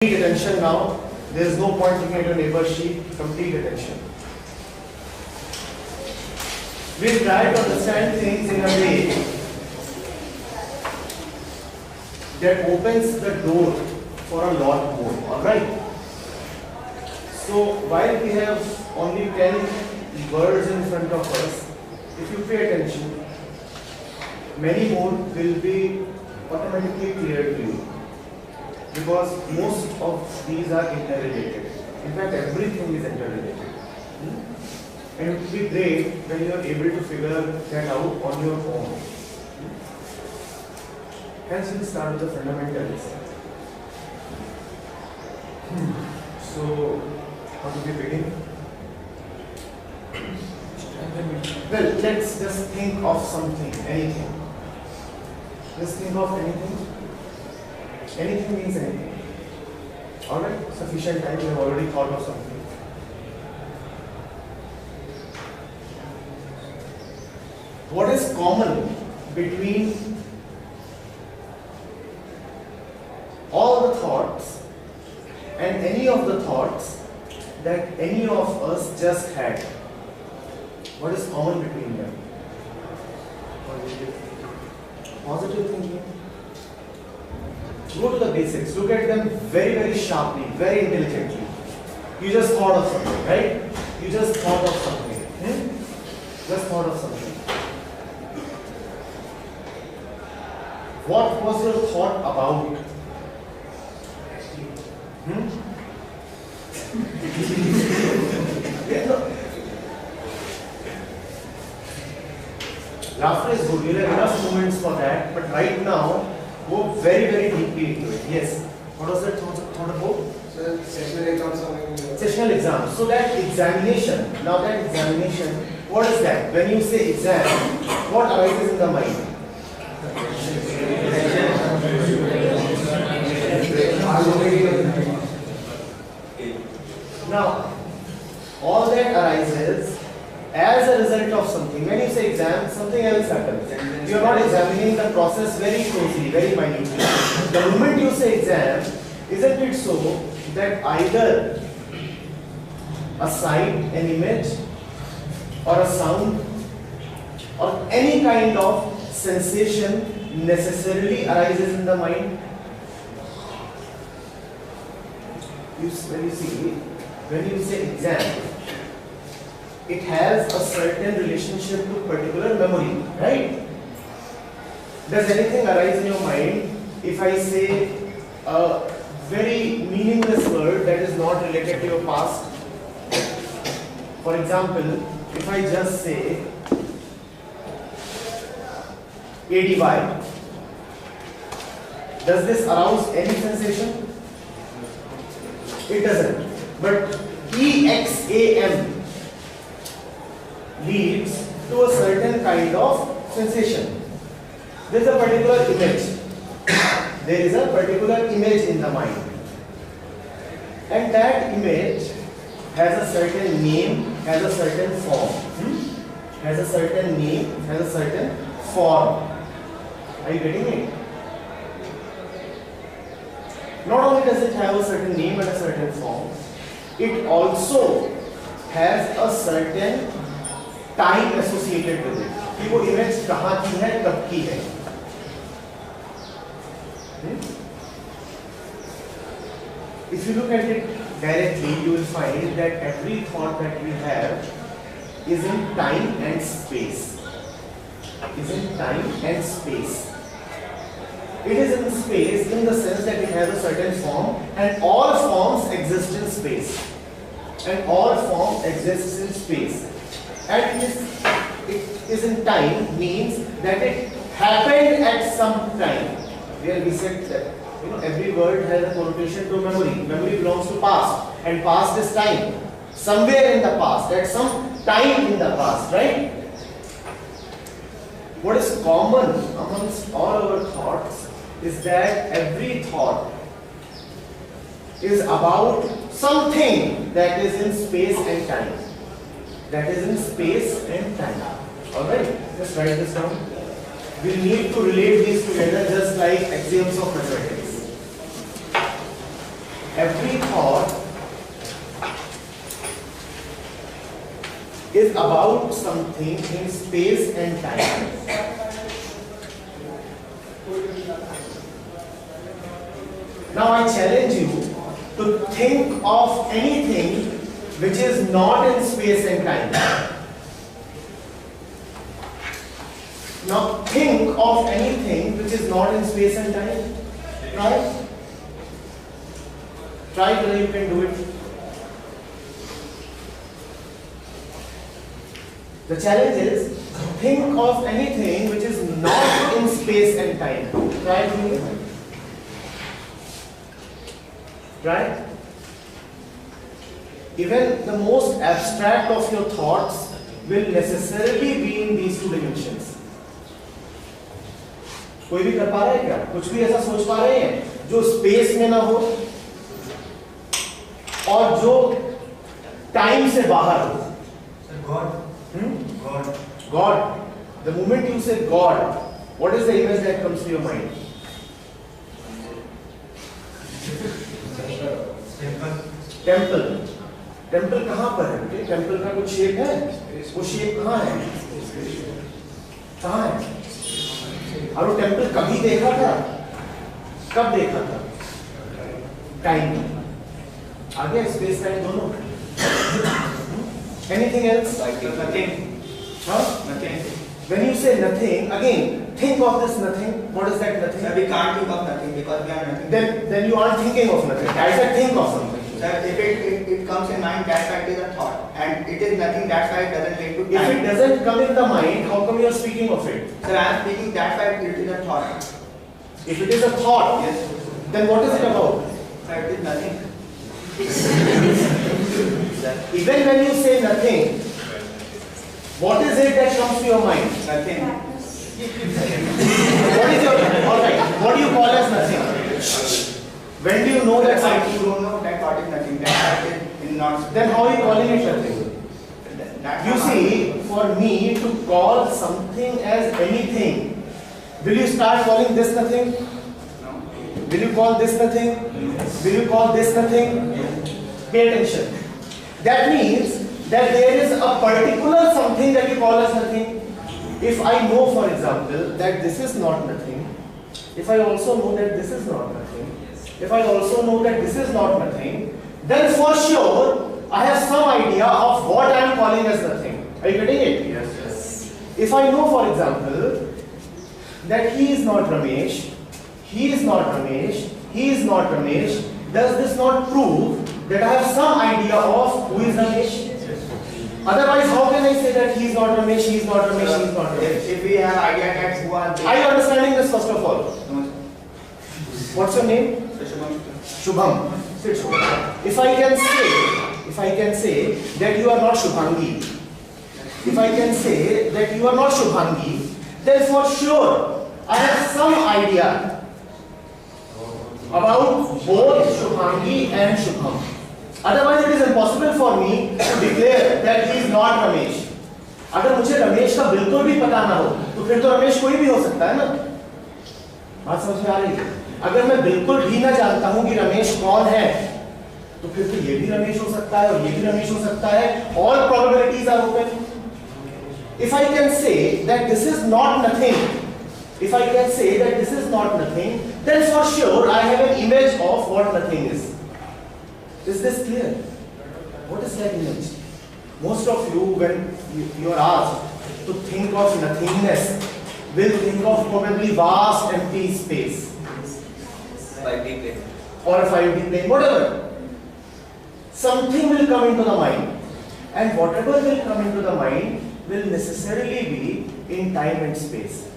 Complete attention now. There is no point looking at your neighbor's sheet. Complete attention. We try to understand things in a way that opens the door for a lot more. Alright? So while we have only 10 words in front of us, if you pay attention, many more will be automatically clear to you. Because most of these are interrelated. In fact, everything is interrelated. And it will be great when you are able to figure that out on your own. Hence, we'll start with the fundamentals. So, how do we begin? Well, let's just think of something, anything. Just think of anything. Anything means anything. Alright, sufficient time, we have already thought of something. What is common between all the thoughts and any of the thoughts that any of us just had? What is common between them? Positive thinking. Go to the basics, look at them very, very sharply, very intelligently. You just thought of something, right? You just thought of something. Just thought of something. What was your thought about? Laughter is good, there are enough moments for that, but right now, go very, very deeply into it. Yes. What was that thought about? So, sessional exams. Sessional exams. So that examination, now that examination, what is that? When you say exam, what arises in the mind? Now, all that arises as a result of something. When you say exam, something else happens. You are not examining the process very closely, very minutely. The moment you say exam, isn't it so that either a sight, an image, or a sound, or any kind of sensation necessarily arises in the mind? When you say exam, it has a certain relationship to particular memory, right? Does anything arise in your mind if I say a very meaningless word that is not related to your past? For example, if I just say ADY, does this arouse any sensation? It doesn't. But EXAM leads to a certain kind of sensation. There is a particular image. There is a particular image in the mind. And that image has a certain name, has a certain form. Has a certain name, has a certain form. Are you getting it? Not only does it have a certain name and a certain form, it also has a certain time associated with it. कि वो image कहाँ की है, कब की है. If you look at it directly, you will find that every thought that we have is in time and space. Is in time and space. It is in space in the sense that it has a certain form, and all forms exist in space. And all forms exist in space. And it is in time means that it happened at some time. Where we said that every word has a connotation to memory. Memory belongs to past, and past is time. Somewhere in the past, at some time in the past, right? What is common amongst all our thoughts is that every thought is about something that is in space and time. That is in space and time. Alright, just write this down. We need to relate these together just like axioms of mathematics. every thought is about something in space and time. Now I challenge you to think of anything which is not in space and time. Now think of anything which is not in space and time. Try. Try whether you can do it. The challenge is think of anything which is not in space and time. Try doing it. Right? Even the most abstract of your thoughts will necessarily be in these two dimensions. कोई भी कर पा रहा है क्या? कुछ भी ऐसा सोच पा रहे हैं जो स्पेस में ना हो और जो टाइम से बाहर हो? God. God. God. The moment you say God, what is the image that comes to your mind? Temple. Temple कहाँ पर है? टेम्पल का कुछ शेप है? वो शेप कहाँ है? कहाँ है? और वो टेम्पल कभी देखा था? कब देखा था? टाइम. आगे स्पेस टाइम दोनों. Anything else? Nothing. Huh? Nothing. When you say nothing, again think of this nothing. What is that nothing? Sir, we can't think of nothing because we are nothing. Then you aren't thinking of nothing. I said think of something. Sir, if it comes in mind, that's why it is a thought, and it is nothing. That's why it doesn't relate to If time. it doesn't come in the mind, how come you are speaking of it? Sir, I am speaking. That's why it is a thought. If it is a thought, Yes. then what is it about? Sir, it is nothing. Even when you say nothing, what is it that comes to your mind? Nothing. What is your alright? What do you call as nothing? When do you know that That's why something? you don't know that thought is nothing. That thought is not. Then how are you calling it nothing? That's You not- see, for me to call something as anything, will you start calling this nothing? No. Will you call this nothing? Will you call this nothing? Pay attention. That means that there is a particular something that you call as nothing. If I know, for example, that this is not nothing, if I also know that this is not nothing, if I also know that this is not nothing, then for sure I have some idea of what I am calling as nothing. Are you getting it? Yes. If I know, for example, that he is not Ramesh, he is not Ramesh, he is not Ramesh, does this not prove that I have some idea of who is Ramesh? Otherwise, how can I say that he is not Ramesh, he is not Ramesh, he is not Ramesh? If we have idea that who are they? Are you understanding this first of all? No. What's your name? Shubham. Sit, Shubham. If I can say that you are not Shubhangi, if I can say that you are not Shubhangi, then for sure I have some idea about both Shubhangi and Shubham. Otherwise it is impossible for me to declare that he is not Ramesh. अगर मुझे रमेश का बिल्कुल भी पता ना हो तो फिर तो रमेश कोई भी हो सकता है ना. बात समझ में आ रही है? अगर मैं बिल्कुल भी ना जानता हूं कि रमेश कौन है तो फिर तो ये भी रमेश हो सकता है और ये भी रमेश हो सकता है. All probabilities are open. If I can say that this is not nothing, if I can say that this is not nothing, then for sure I have an image of what nothing is. Is this clear? What is that image? Most of you, when you are asked to think of nothingness, will think of probably vast empty space. 5D plane. Or a 5D plane, whatever. Something will come into the mind. And whatever will come into the mind will necessarily be in time and space.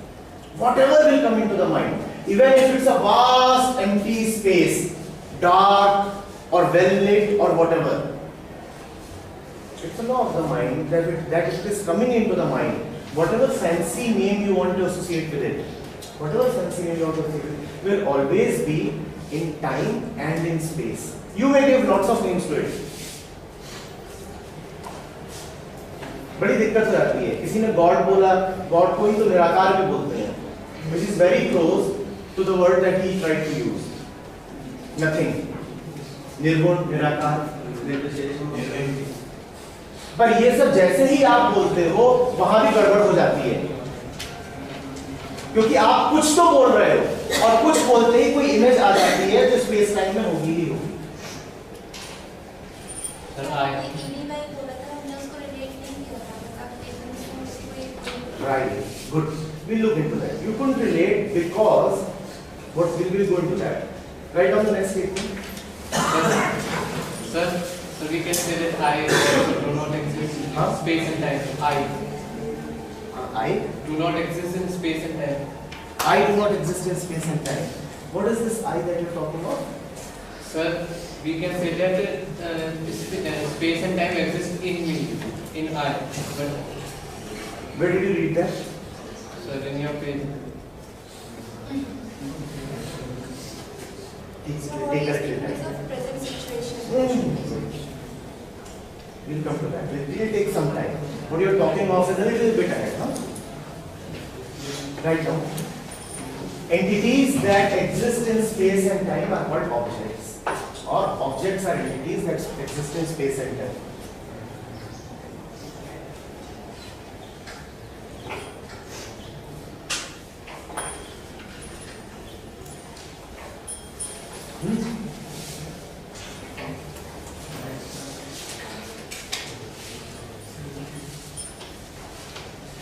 Whatever will come into the mind, even if it's a vast empty space, dark or well lit or whatever, it's a law of the mind that it is coming into the mind. Whatever fancy name you want to associate with it, whatever fancy name you want to associate with it, will always be in time and in space. You may give lots of names to it. बड़ी दिक्कत हो जाती है. किसी ने God बोला, God को ही तो निराकार भी बोलते हैं, which is very close to the word that he tried to use. Nothing. निर्गुण, निराकार, पर ये सब जैसे ही आप बोलते हो वहां भी गड़बड़ हो जाती है, क्योंकि आप कुछ तो बोल रहे हो और कुछ बोलते ही कोई इमेज आ जाती है जो स्पेस टाइम में होगी ही होगी। Right, good. We'll look into that. You couldn't relate because what will we go into that? Write down the next statement. Sir, so we can say that I do not exist in space and time. I Do not exist in space and time. I do not exist in space and time. What is this I that you're talking of? Sir, we can say that space and time exist in me, in I. But Where did you read that? sir, in your page. Take correction. We'll come to that. It will take some time. What you're talking of is a little bit ahead, huh? Right now. Entities that exist in space and time are called objects. Or objects are entities that exist in space and time.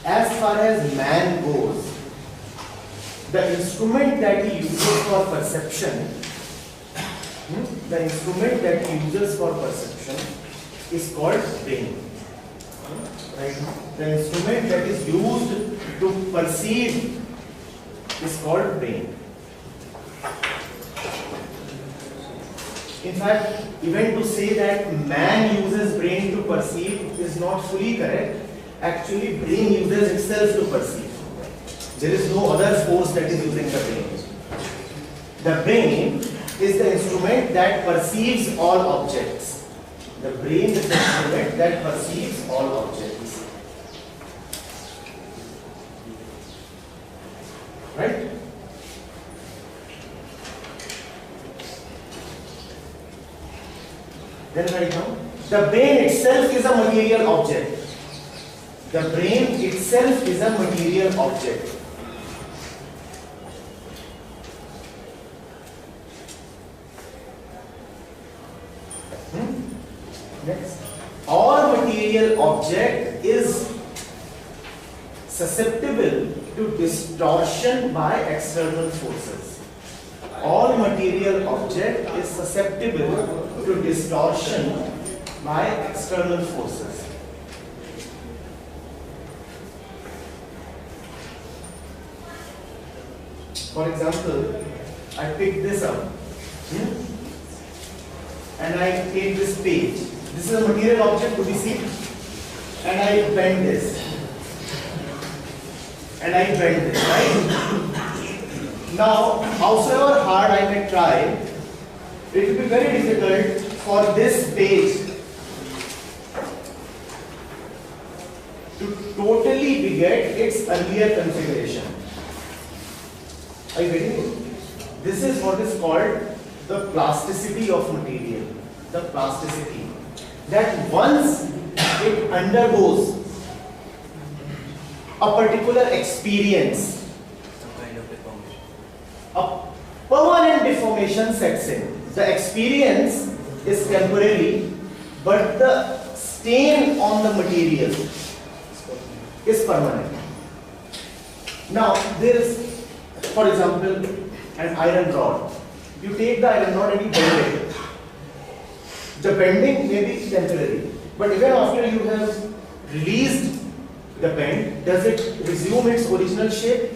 As far as man goes, the instrument that he uses for perception, is called brain. Right? The instrument that is used to perceive is called brain. In fact, even to say that man uses brain to perceive is not fully correct. Actually, brain uses itself to perceive. There is no other force that is using the brain. The brain is the instrument that perceives all objects. The brain is the instrument that perceives all objects. Right? Then write down. The brain itself is a material object. The brain itself is a material object. Next. All material object is susceptible to distortion by external forces. All material object is susceptible to distortion by external forces. For example, I pick this up and I take this page. This is a material object to be seen, and I bend this and I bend this, right? Now, howsoever hard I may try, it will be very difficult for this page to totally beget its earlier configuration. Are you getting it? This is what is called the plasticity of material. The plasticity. That once it undergoes a particular experience, a permanent deformation sets in. The experience is temporary, but the stain on the material is permanent. Now, there is, for example, an iron rod. You take the iron rod and you bend it. The bending may be temporary, but even after you have released the bend, does it resume its original shape?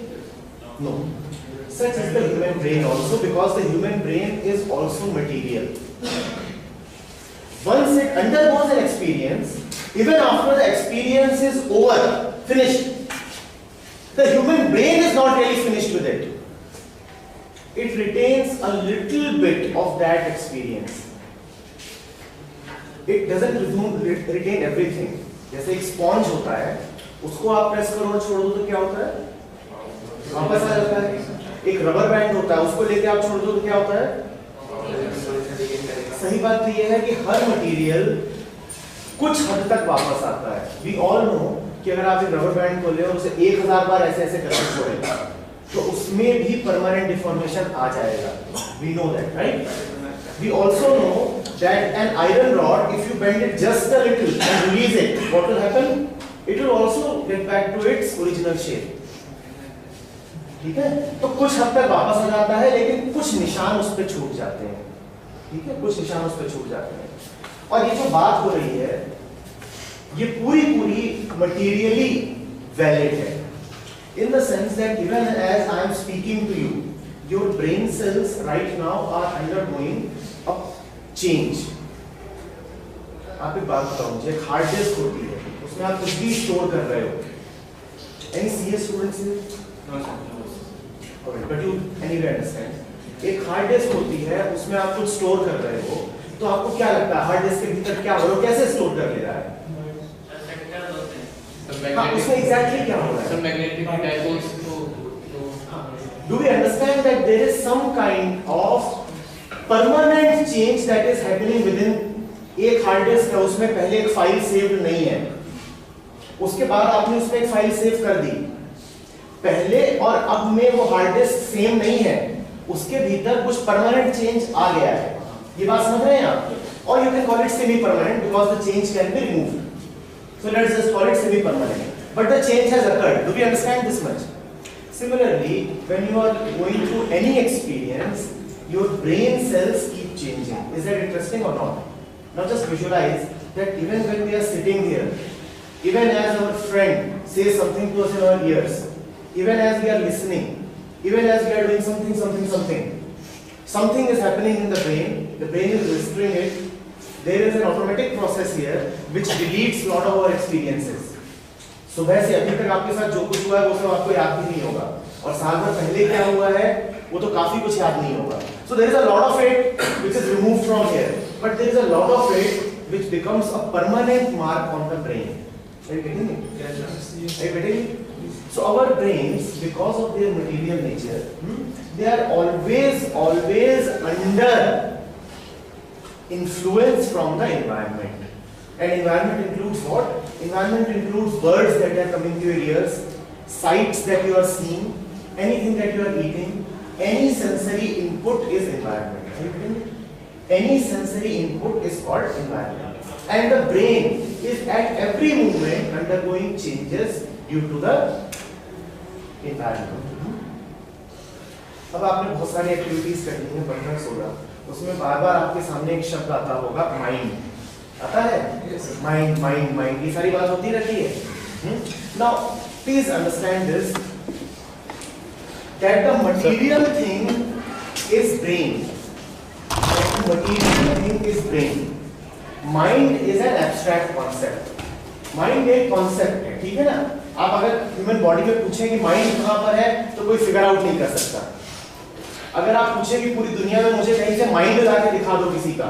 No. Such is the human brain also, because the human brain is also material. Once it undergoes an experience, even after the experience is over, finished, the human brain is not really finished with it. It retains a little bit of that experience. It doesn't retain everything. जैसे एक sponge होता है, उसको आप press करो और छोड़ दो तो क्या होता है? वापस आ जाता है. एक रबर बैंड होता है, उसको लेके आप छोड़ दो तो क्या होता है? सही बात तो ये है कि हर मटेरियल कुछ हद तक वापस आता है। वी ऑल नो कि अगर आप एक रबर बैंड खोले और उसे 1000 बार ऐसे ऐसे करके छोड़ेंगे तो उसमें भी परमानेंट डिफॉर्मेशन आ जाएगा। We know that, right? We also know that an iron rod, if you bend it just a little and release it, what will happen? It will also get back to its original shape. ठीक है? तो कुछ हद तक वापस आ जाता है, लेकिन कुछ निशान उस पर छूट जाते हैं। ठीक है? कुछ निशान उस पर छूट जाते हैं। और ये जो बात हो रही है, ये पूरी materially valid है. In the sense that even as I am speaking to you, your brain cells right now are undergoing a change. आप एक बात बताओ मुझे, एक हार्ड डिस्क होती है, उसमें आप कुछ भी स्टोर कर रहे हो। Any CS students here? No sir. Okay, but you anyway understand. एक हार्ड डिस्क होती है, उसमें आप कुछ स्टोर कर रहे हो, तो आपको क्या लगता है हार्ड डिस्क के भीतर क्या हो रहा है, कैसे स्टोर कर ले रहा है? हाँ, उसमें एग्जैक्टली क्या हो रहा है? Some magnetic dipoles Do we understand that there is some kind of permanent change that is happening within? एक हार्ड डिस्क है, उसमें पहले एक फाइल सेव्ड नहीं है, उसके बाद आपने उसमें एक फाइल सेव कर दी, पहले और अब में वो हार्ड डिस्क सेम नहीं है, उसके भीतर कुछ परमानेंट चेंज आ गया है। ये बात समझ रहे हैं आप? और you can call it semi permanent because the change can be removed, so let's just call it semi permanent, but the change has occurred. Do we understand this much? Similarly, when you are going through any experience, your brain cells keep changing. Is that interesting or not? Now just visualize that even when we are sitting here, even as our friend says something to us in our ears, even as we are listening, even as we are doing something is happening in the brain is registering it. There is an automatic process here which deletes lot of our experiences. सुबह से अभी तक आपके साथ जो कुछ हुआ है वो सब आपको याद भी नहीं होगा, और साल भर पहले क्या हुआ है वो तो काफी कुछ याद नहीं होगा. So there is a lot of it which is removed from here, but there is a lot of it which becomes a permanent mark on the brain. Are you getting it? Yes, sir. Are you getting it? So our brains, because of their material nature, they are always under influence from the environment. And environment includes what? Environment includes birds that are coming to your ears, sights that you are seeing, anything that you are eating, any sensory input is environment. Are you getting it? Any sensory input is called environment. And the brain is at every moment undergoing changes due to the environment. अब आपने बहुत सारी activities करनी है, पढ़ना 16, उसमें बार बार आपके सामने एक शब्द आता होगा, माइंड आता है, माइंड माइंड माइंड, ये सारी बात होती रहती है. Now please understand this, that the material thing is brain. Material thing is brain. Mind is an abstract concept. Mind एक कॉन्सेप्ट है, ठीक है ना. आप अगर ह्यूमन बॉडी में पूछें कि माइंड कहां पर है तो कोई फिगर आउट नहीं कर सकता. अगर आप पूछें कि पूरी दुनिया में मुझे कहीं से माइंड ला के दिखा दो किसी का,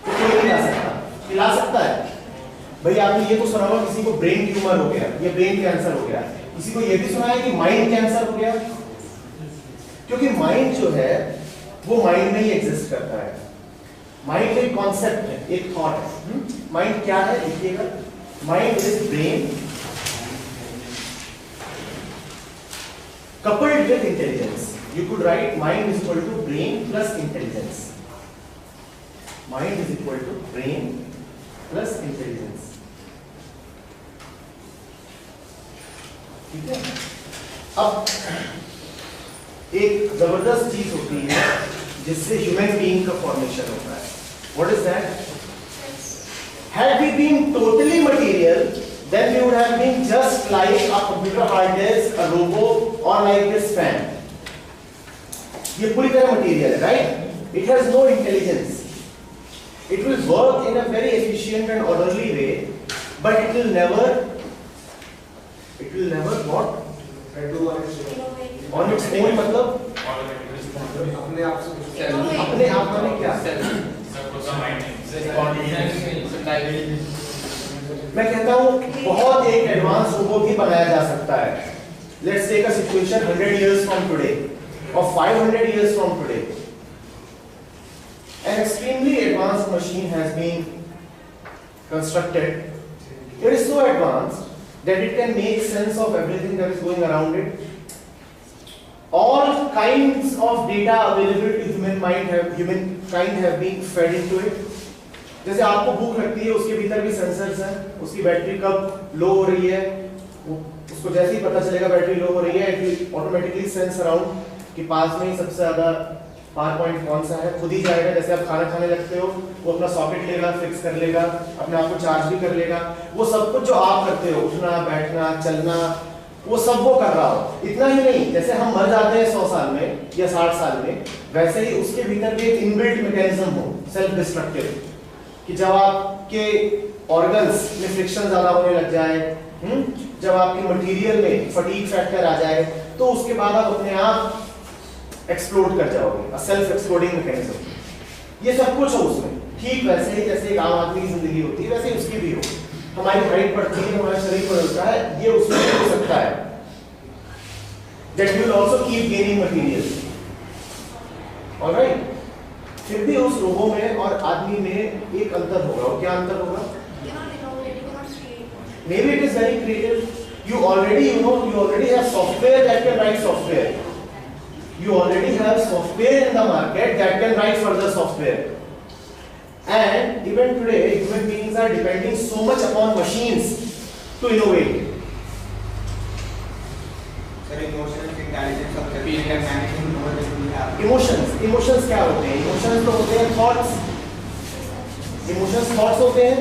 तो कोई नहीं ला सकता. ला सकता है भाई, आपने ये तो सुना होगा किसी को ब्रेन ट्यूमर हो गया या ब्रेन कैंसर हो गया, किसी को ये भी सुना है कि माइंड कैंसर हो गया, क्योंकि माइंड जो है वो माइंड में ही एग्जिस्ट करता है. माइंड एक कॉन्सेप्ट है, एक थॉट है. माइंड क्या है देखिएगा, mind is brain coupled with intelligence. You could write mind is equal to brain plus intelligence. Mind is equal to brain plus intelligence. ठीक है. अब एक जबरदस्त चीज होती है जिससे ह्यूमन बीइंग का फॉर्मेशन होता है. What is that? Had we been totally material, then we would have been just like a computer hard disk, a robot, or like this fan. ये पूरी तरह material है, right? It has no intelligence. It will work in a very efficient and orderly way, but it will never what? On its own मतलब अपने आप में क्या? मैं कहता हूँ बहुत एक एडवांस रोबोट ही बनाया जा सकता है. Let's take a situation 100 years from today or 500 years from today. An extremely advanced machine has been constructed. It is so advanced that it can make sense of everything that is going around it. All kinds of data available to humankind have been fed into it. जैसे आपको भूख लगती है, उसके भीतर भी sensors हैं, उसकी बैटरी कब लो हो रही है, उसको जैसे ही पता चलेगा बैटरी लो हो रही है, it will automatically sense around कि पास में ही सबसे ज्यादा पावर पॉइंट कौन सा है, खुद ही जाएगा। जैसे आप खाना खाने लगते हो, वो अपना सॉकेट लेगा, फिक्स कर लेगा, अपने आप को चार्ज भी कर लेगा। वो सब कुछ जो आप करते हो, उठना बैठना चलना, वो सब वो कर रहा हो। इतना ही नहीं, जैसे हम मर जाते हैं 100 साल में या 60 साल में, वैसे ही उसके भीतर भी एक इनबिल्ट मैकेनिज्म हो सेल्फ डिस्ट्रक्टिव, कि जब आपके ऑर्गन्स में फ्रिक्शन ज्यादा होने लग जाए, जब आपके मटेरियल में फटीग फैक्टर आ जाए, तो उसके बाद आप अपने आप एक्सप्लोड कर जाओगे। Self exploding mechanism. ये सब कुछ हो उसमें, ठीक वैसे ही जैसे एक आम आदमी की जिंदगी होती है, वैसे ही उसकी भी हो। हमारी हाइट बढ़ती है, हमारा शरीर बढ़ता है, ये उसमें भी हो सकता है। That will also keep gaining material. Alright? फिर भी उस रोबो में और आदमी में एक अंतर होगा। और क्या अंतर होगा? Maybe it is very creative. You already have software that can write software. You already have software in the market that can write further software. And even today, human beings are depending so much upon machines to innovate. Sir, emotional intelligence of the people and managing more than we have. Emotions क्या होते हैं? Emotions तो होते हैं thoughts. Emotions thoughts होते हैं,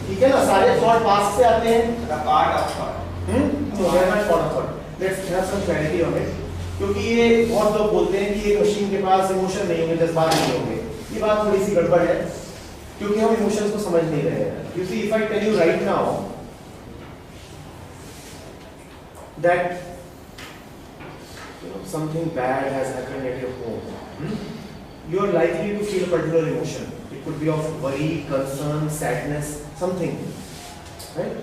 ठीक है ना? सारे thought past से आते हैं. The part of thought. No, they are not part of thought. Let's have some clarity on it. क्योंकि ये बहुत लोग बोलते हैं कि एक मशीन के पास इमोशन नहीं होंगे, जज्बात नहीं होंगे। ये बात थोड़ी सी गड़बड़ है, क्योंकि हम इमोशंस को समझ नहीं रहे हैं। You see, if I tell you right now that something bad has happened at your home, you are likely to feel a particular emotion. It could be of worry, concern, sadness, something, right?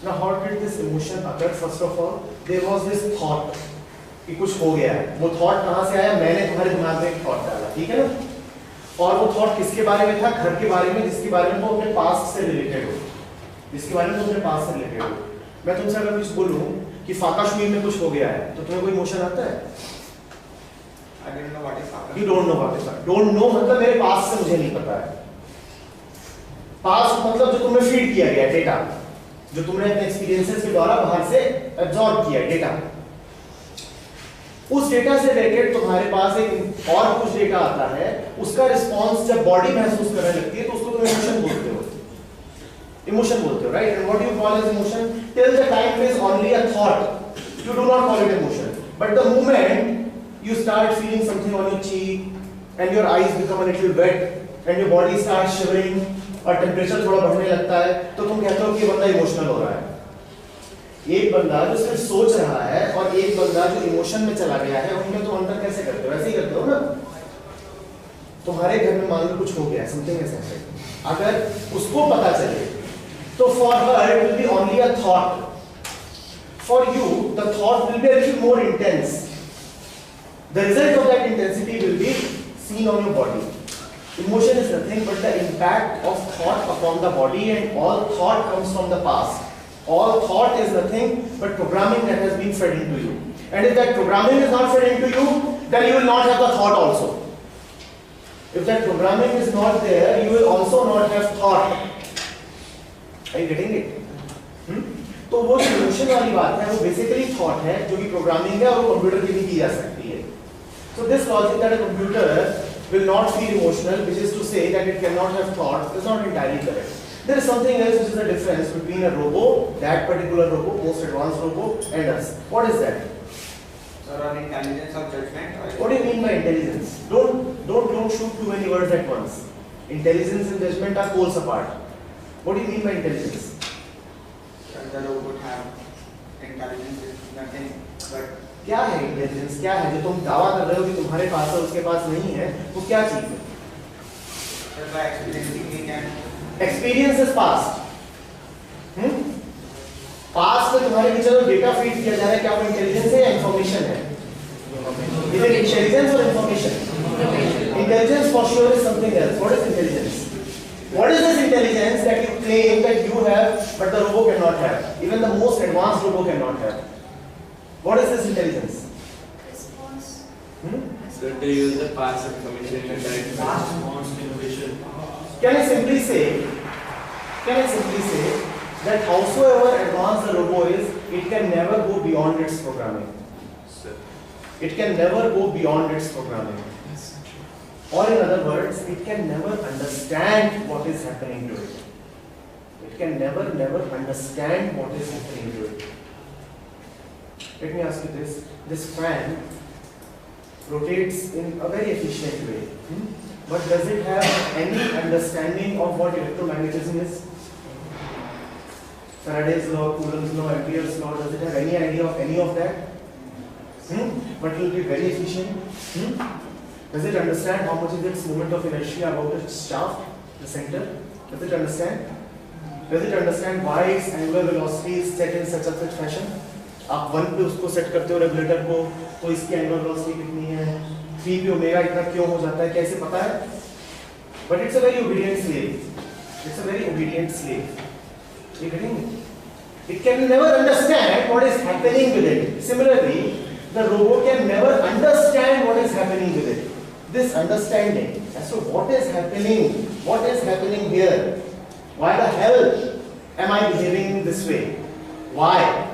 Now, how did this emotion occur? First of all, there was this thought कि कुछ हो गया है। वो thought कहाँ से आया? मैंने तुम्हारे दिमाग में एक थॉट डाला, ठीक है ना? और वो थॉट किसके बारे में था? घर के बारे में, जिसके बारे में वो अपने पास्ट से रिलेटेड हो, जिसके बारे में वो अपने पास्ट से रिलेटेड हो। मैं तुमसे अगर कुछ बोलूं कि फाकाशमीर में कुछ हो गया है, तो तुम्हें कोई इमोशन आता है? I don't know what is happening. You don't know what is happening. Don't know मतलब मेरे पास्ट से मुझे नहीं पता है। पास्ट मतलब जो तुम्हें फीड किया गया डेटा, जो तुमने अपने एक्सपीरियंसेस के द्वारा बाहर से एब्जॉर्ब किया डेटा, उस डेटा से रिलेटेड तुम्हारे पास एक और कुछ डेटा आता है, उसका रिस्पांस जब बॉडी महसूस करने लगती है तो उसको तुम इमोशन बोलते हो। इमोशन बोलते हो, right? And what you call as emotion? Till the time it is only a thought, you do not call it emotion. But the moment you start feeling something on your cheek and your eyes become a little wet and your body starts shivering और temperature थोड़ा बढ़ने लगता है, तो तुम कहते हो कि बंदा इमोशनल हो रहा है। एक बंदा जो सिर्फ सोच रहा है और एक बंदा जो इमोशन में चला गया है, उनमें तुम अंतर कैसे करते हो? ऐसे ही करते हो ना। तुम्हारे घर में मान लो कुछ हो गया, समथिंग ऐसा है, अगर उसको पता चले तो for her it will be only a thought, for you the thought will be a little more intense. The result of that intensity will be seen on your body. Emotion is nothing but the impact of thought upon the body, and all thought comes from the past. All thought is nothing but programming that has been fed into you. And if that programming is not fed into you, then you will not have the thought also. If that programming is not there, you will also not have thought. Are you getting it? तो वो जो emotion वाली बात है, वो basically thought है, जो कि प्रोग्रामिंग है और वो कंप्यूटर की भी की जा सकती है। So this logic that a computer will not feel emotional, which is to say that it cannot have thought, is not entirely correct. There is something else which is the difference between a robo, that particular robo, most advanced robo, and us. What is that? Sir, on intelligence of judgment. What do you mean by intelligence? Don't shoot too many words at once. Intelligence and judgment are poles apart. What do you mean by intelligence? The robot have intelligence is nothing but. क्या है intelligence? क्या है जो तुम दावा कर रहे हो कि तुम्हारे पास है उसके पास नहीं है? वो क्या चीज है? By experiencing we can. Experience is past. Past में तुम्हारे पीछे जो डेटा फीड किया जा रहा है, क्या वो इंटेलिजेंस है या इंफॉर्मेशन है? इज इट इंटेलिजेंस और information? Intelligence for sure is something else. What is intelligence? What is this intelligence that you claim that you have, but the robot cannot have? Even the most advanced robot cannot have. What is this intelligence? Response. So to use the past information in a correct Fast response innovation. Can I simply say that howsoever advanced the robot is, it can never go beyond its programming. It can never go beyond its programming. Or in other words, it can never understand what is happening to it. It can never understand what is happening to it. Let me ask you this. This fan rotates in a very efficient way. But does it have any understanding of what electromagnetism is? Faraday's law, Coulomb's law, Ampere's law, does it have any idea of any of that? But it will be very efficient. Does it understand how much is its moment of inertia about its shaft, the center? Does it understand? Does it understand why its angular velocity is set in such fashion? आप 1 पे उसको set करते हो regulator को, तो इसकी angular velocity कितनी है, 3 पे ओमेगा इतना क्यों हो जाता है, कैसे पता है? But it's a very obedient slave. It's a very obedient slave. You getting it? It can never understand what is happening with it. Similarly, the robot can never understand what is happening with it. This understanding as to what is happening here, why the hell am I behaving this way? Why?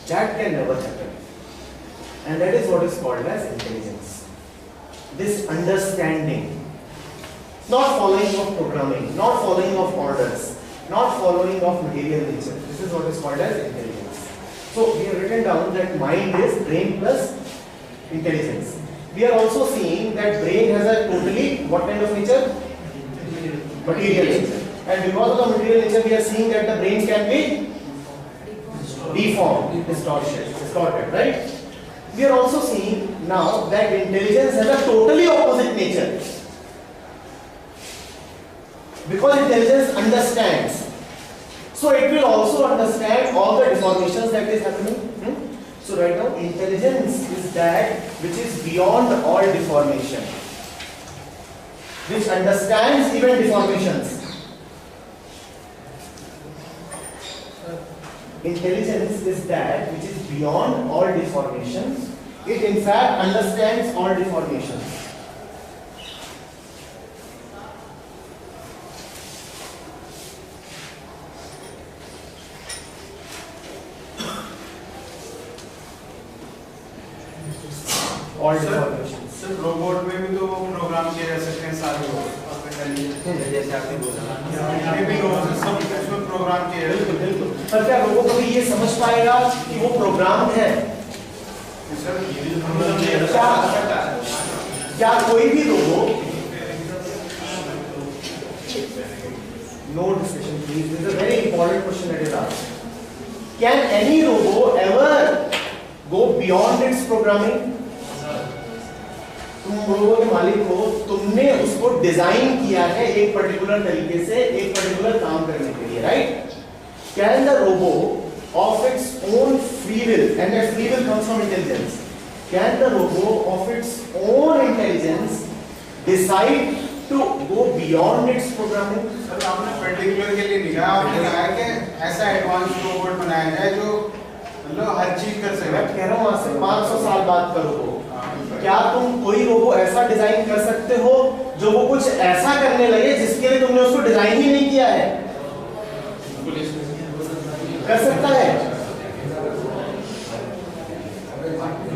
That can never happen. And that is what is called as intelligence. This understanding. Not following of programming, not following of orders, not following of material nature. This is what is called as intelligence. So we have written down that mind is brain plus intelligence. We are also seeing that brain has a totally what kind of nature? Material nature. And because of the material nature, we are seeing that the brain can be deformed, distorted, right? We are also seeing now that intelligence has a totally opposite nature. Because intelligence understands. So it will also understand all the deformations that is happening. So right now, intelligence is that which is beyond all deformation, which understands even deformations. Intelligence is that which is beyond all deformations. It in fact understands all deformations. All deformations. Sir robot में भी तो programme किए जा सकते हैं सारे robot, जैसे आपने बोला ये भी रोबोट सब इसमें प्रोग्राम किए जा सकते हैं। बिल्कुल। पर क्या रोबोट कभी ये समझ पाएगा कि वो प्रोग्राम है? सर ये भी प्रोग्राम किया जा सकता है। क्या कोई भी robot? No discussion, please. This is a very important question that is asked. Can any robot ever go beyond its programming? तुम रोबोट के मालिक हो, तुमने उसको डिजाइन किया है एक पर्टिकुलर तरीके से एक पर्टिकुलर काम करने के लिए, right? Can the robot of its own free will, and that free will comes from intelligence, can the robot of its own intelligence decide to go beyond its programming? Sir आपने particular के लिए लिखा, आपने कहा कि ऐसा advance robot बनाया जाए जो मतलब हर चीज कर सके। मैं कह रहा हूँ आज से 500 साल बाद का रोबो, क्या तुम कोई रोबो ऐसा डिजाइन कर सकते हो जो वो कुछ ऐसा करने लगे जिसके लिए तुमने उसको डिजाइन ही नहीं किया है? कर सकता है?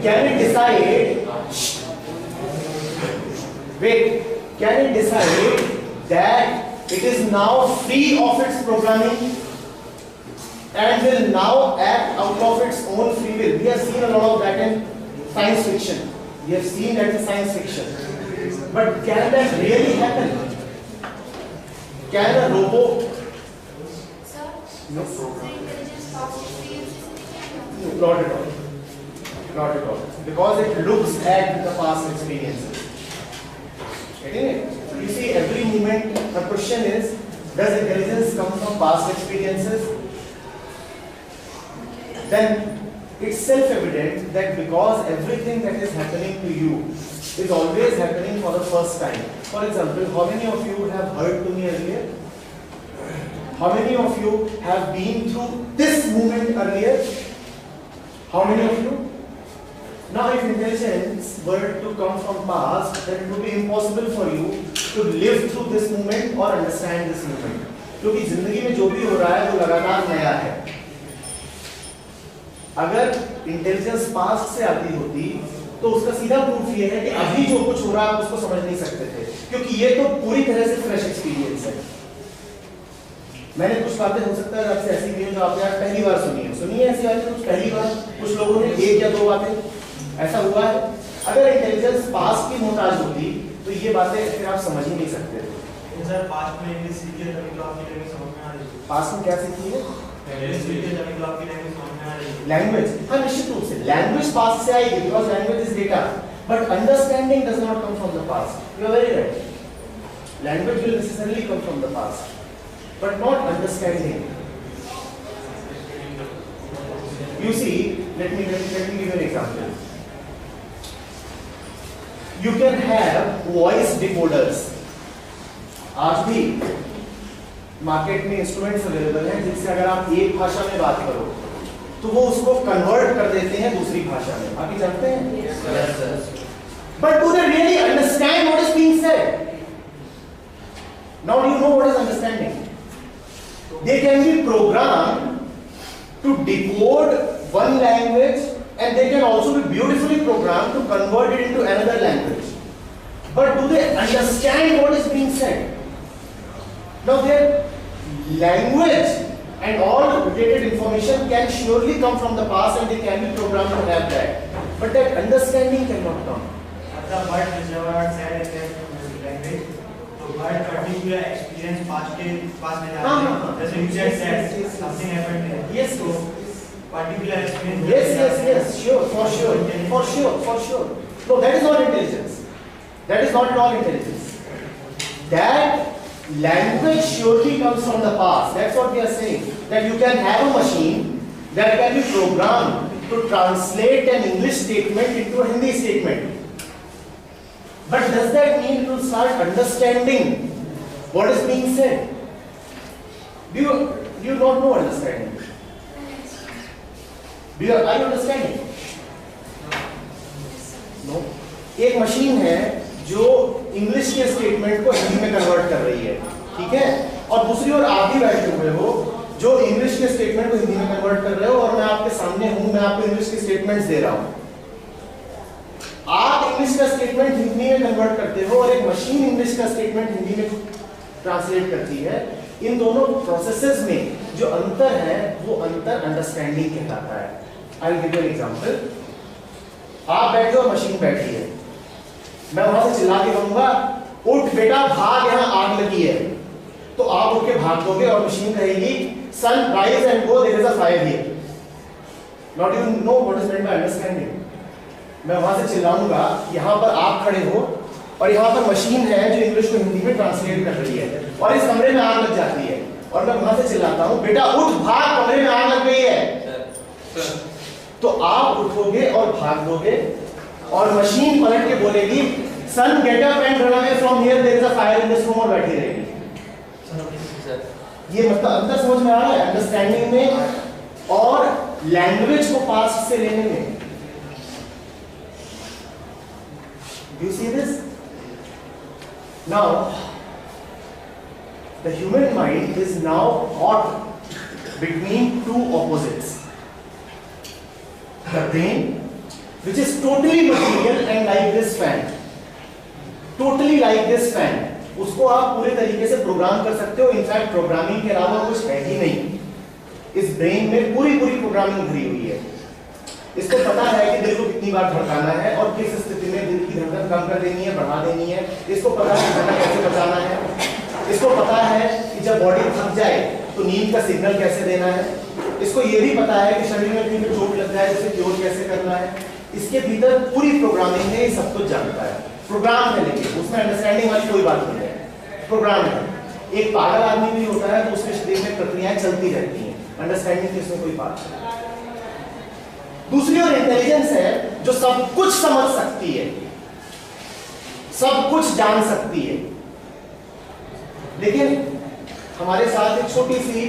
Can it decide? Wait, can it decide that it is now free of its programming and will now act out of its own free will? We have seen a lot of that in science fiction. We have seen that in science fiction. But can that really happen? Can a robot? Sir, No. the intelligence past experiences No, not at all. Not at all. Because it looks at the past experiences. Getting it? You see, every moment, the question is, does intelligence come from past experiences? Then it's self-evident that because everything that is happening to you is always happening for the first time. For example, how many of you have heard to me earlier? How many of you have been through this moment earlier? How many of you? Now if intelligence were to come from past, then it would be impossible for you to live through this moment or understand this moment. क्योंकि जिंदगी में जो भी हो रहा है वो लगातार नया है. अगर इंटेलिजेंस पास्ट से आती होती तो उसका सीधा प्रूफ ये है कि अभी जो कुछ हो रहा है आप उसको समझ नहीं सकते थे, क्योंकि ये तो पूरी तरह से फ्रेश एक्सपीरियंस है. मैंने कुछ बातें हो सकता है आपसे ऐसी भी हैं जो आपने आज पहली बार सुनी है ऐसी बातें कुछ पहली बार कुछ लोगों ने एक या दो बातें ऐसा हुआ है. अगर इंटेलिजेंस पास्ट की मोहताज होती तो ये बातें फिर आप समझ ही नहीं सकते थे. सर पास्ट में इंग्लिश सीखी है तभी तो आपकी लैंग्वेज समझ में आ रही है. पास्ट में क्या सीखी है? इंग्लिश सीखी है तभी तो आपकी लैंग्वेज समझ में आ रही है. लैंग्वेज, हाँ निश्चित रूप से लैंग्वेज पास्ट से आएगी because language is data, but understanding does not come from the past. You are very right. Language will necessarily come from the past, but not understanding. You see, let me give you an example. You can have voice decoders. आज भी market में instruments available हैं जिससे अगर आप एक भाषा में बात करो तो वो उसको कन्वर्ट कर देते हैं दूसरी भाषा में. आप ये जानते हैं? Yes, sir. But do they really understand what is being said? Now do you know what is understanding? They can be programmed to decode one language and they can also be beautifully programmed to convert it into another language. But do they understand what is being said? Now their language and all related information can surely come from the past and they can be programmed to have that. But that understanding cannot come. The word whichever are said in their language, तो word particular experience past में जाते हैं. जैसे you just said something happened there. Yes, So yes. particular experience. Yes, sure, for sure. No, that is not intelligence. That is not at all intelligence. That language surely comes from the past. That's what we are saying. That you can have a machine that can be programmed to translate an English statement into a Hindi statement. But does that mean it will start understanding what is being said? Do you not know understanding? Are you understanding? No. एक machine है जो English के statement को हिंदी में convert कर रही है, ठीक है? और दूसरी ओर आप भी बैठे हुए हो जो इंग्लिश के स्टेटमेंट को हिंदी में कन्वर्ट कर रहे हो और मैं आपके सामने हूं, मैं आपको इंग्लिश के स्टेटमेंट्स दे रहा हूं. आप इंग्लिश का स्टेटमेंट हिंदी में कन्वर्ट करते हो और एक मशीन इंग्लिश का स्टेटमेंट हिंदी में ट्रांसलेट करती है. इन दोनों प्रोसेसेस में जो अंतर है वो अंतर अंडरस्टैंडिंग कहलाता है. I will give you an example. आप बैठे हो, मशीन बैठी है, मैं वहां से चिल्ला के कहूंगा उठ बेटा भाग, यहां आग लगी है. तो आप उठ के भाग दोगे और मशीन कहेगी sun rise and go, there is a fire here. Not you know what is meant by understanding. मैं वहां से चिल्लाऊंगा, यहां पर आप खड़े हो और यहां पर मशीन है जो इंग्लिश को हिंदी में ट्रांसलेट कर रही है और इस कमरे में आग लग जाती है और मैं वहां से चिल्लाता हूं बेटा उठ भाग, कमरे में आग लग गई है. तो आप उठोगे और भागोगे और मशीन पलट के बोलेगी son get up and run away from here, there is a fire in this room, और बैठी रहेगी. ये मतलब अंतर समझ में आ रहा है अंडरस्टैंडिंग में और लैंग्वेज को पास्ट से लेने में. Do you see this? Now, the human mind is now caught between two opposites. The brain, which is totally material and like this fan, totally like this fan, उसको आप पूरे तरीके से प्रोग्राम कर सकते हो. इनफैक्ट प्रोग्रामिंग के अलावा कुछ है ही नहीं. इस ब्रेन में पूरी प्रोग्रामिंग भरी हुई है. इसको पता है कि दिल को कितनी बार धड़काना है और किस स्थिति में दिल की धड़कन कम कर देनी है, बढ़ा देनी है. इसको पता है खाना कैसे बचाना है. इसको पता है कि जब बॉडी थक जाए तो नींद का सिग्नल कैसे देना है. इसको ये भी पता है कि शरीर में कहीं पे चोट लग जाए तो उसे क्योर कैसे करना है. इसके भीतर पूरी प्रोग्रामिंग है, ये सब कुछ जानता है. प्रोग्राम है, लेकिन उसमें अंडरस्टैंडिंग वाली कोई बात नहीं है. प्रोग्राम है. एक पागल आदमी भी होता है तो उसके शरीर में प्रक्रियाएं चलती रहती हैं. अंडरस्टैंडिंग की इसमें कोई बात नहीं. दूसरी ओर इंटेलिजेंस है जो सब कुछ समझ सकती है. सब कुछ जान सकती है, लेकिन हमारे साथ एक छोटी सी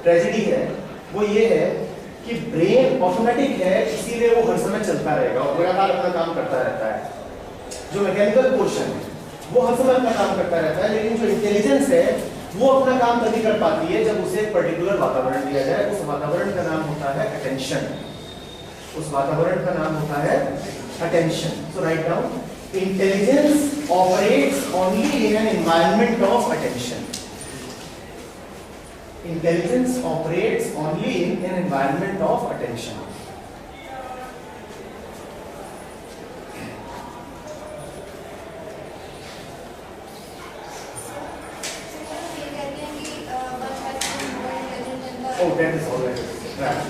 ट्रेजेडी है, वो ये है कि ब्रेन ऑटोमेटिक है, इसीलिए वो हर समय चलता रहेगा और लगातार अपना काम करता रहता है। जो मैकेनिकल पोर्शन है वो हर समय अपना काम करता रहता है, लेकिन जो इंटेलिजेंस है वो अपना काम तभी कर पाती है जब उसे एक पर्टिकुलर वातावरण दिया जाए। उस वातावरण का नाम होता है अटेंशन। उस वातावरण का नाम होता है attention. So write down, intelligence operates only in an environment of attention. Intelligence operates only in an environment of attention. Oh, that is all right. Right.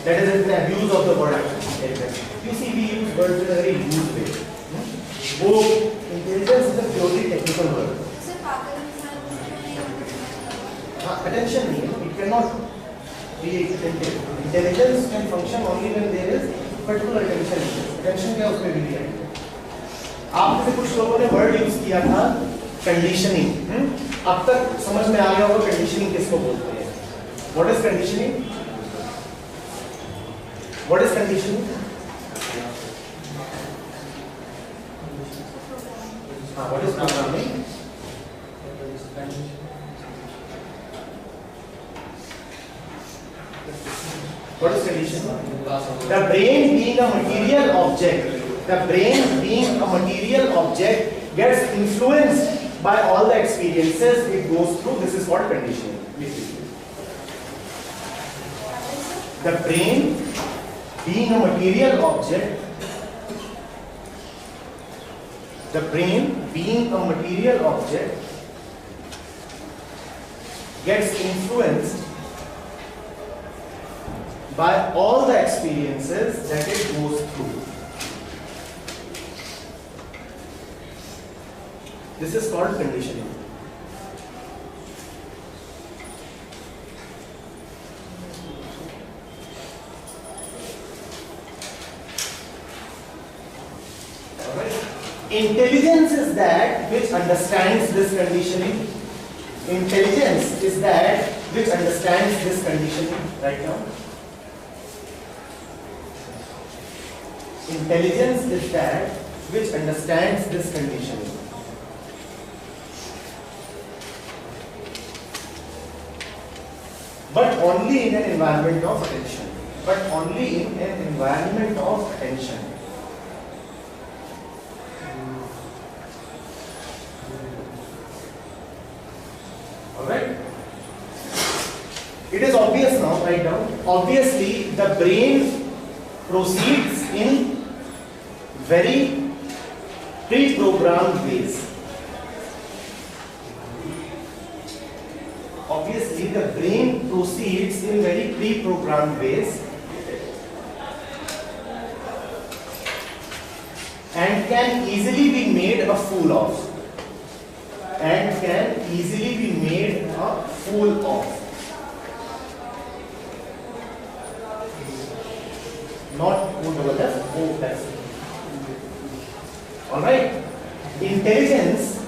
That is an abuse of the word intelligence. You see, we use words in a very loose way. वो intelligence is a purely technical word. Attention नहीं है, it cannot be attentive. Intelligence can function only when there is particular attention. Attention क्या उसमें भी है? आप में से कुछ लोगों ने वर्ड यूज किया था कंडीशनिंग। अब तक समझ में आ गया होगा कंडीशनिंग किसको बोलते हैं। What is conditioning? What is conditioning? What is programming? What is conditioning? The brain being a material object, the brain being a material object gets influenced by all the experiences it goes through. This is called conditioning. The brain being a material object, the brain being a material object gets influenced by all the experiences that it goes through. This is called conditioning. Intelligence is that which understands this conditioning. Intelligence is that which understands this conditioning right now. Intelligence is that which understands this conditioning. But only in an environment of attention. But only in an environment of attention. Alright? It is obvious now, right now. Obviously, the brain proceeds in very pre-programmed ways. Obviously, the brain proceeds in very pre-programmed ways and can easily be made a fool of. And can easily be made a fool of. Not O-double-F, O-F. Alright? Intelligence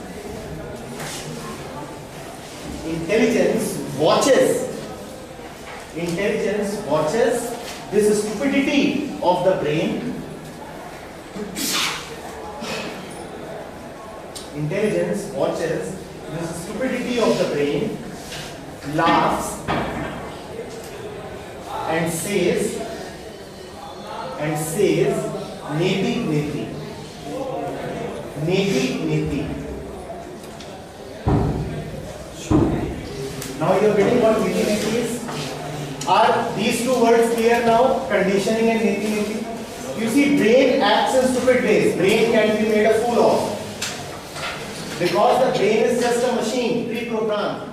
watches this stupidity of the brain. Intelligence watches the stupidity of the brain, laughs and says neti neti, neti neti. Now you are getting what neti neti is? Are these two words clear now? Conditioning and neti neti. You see, brain acts in stupid ways. Brain can be made a fool of. Because the brain is just a machine, pre-programmed.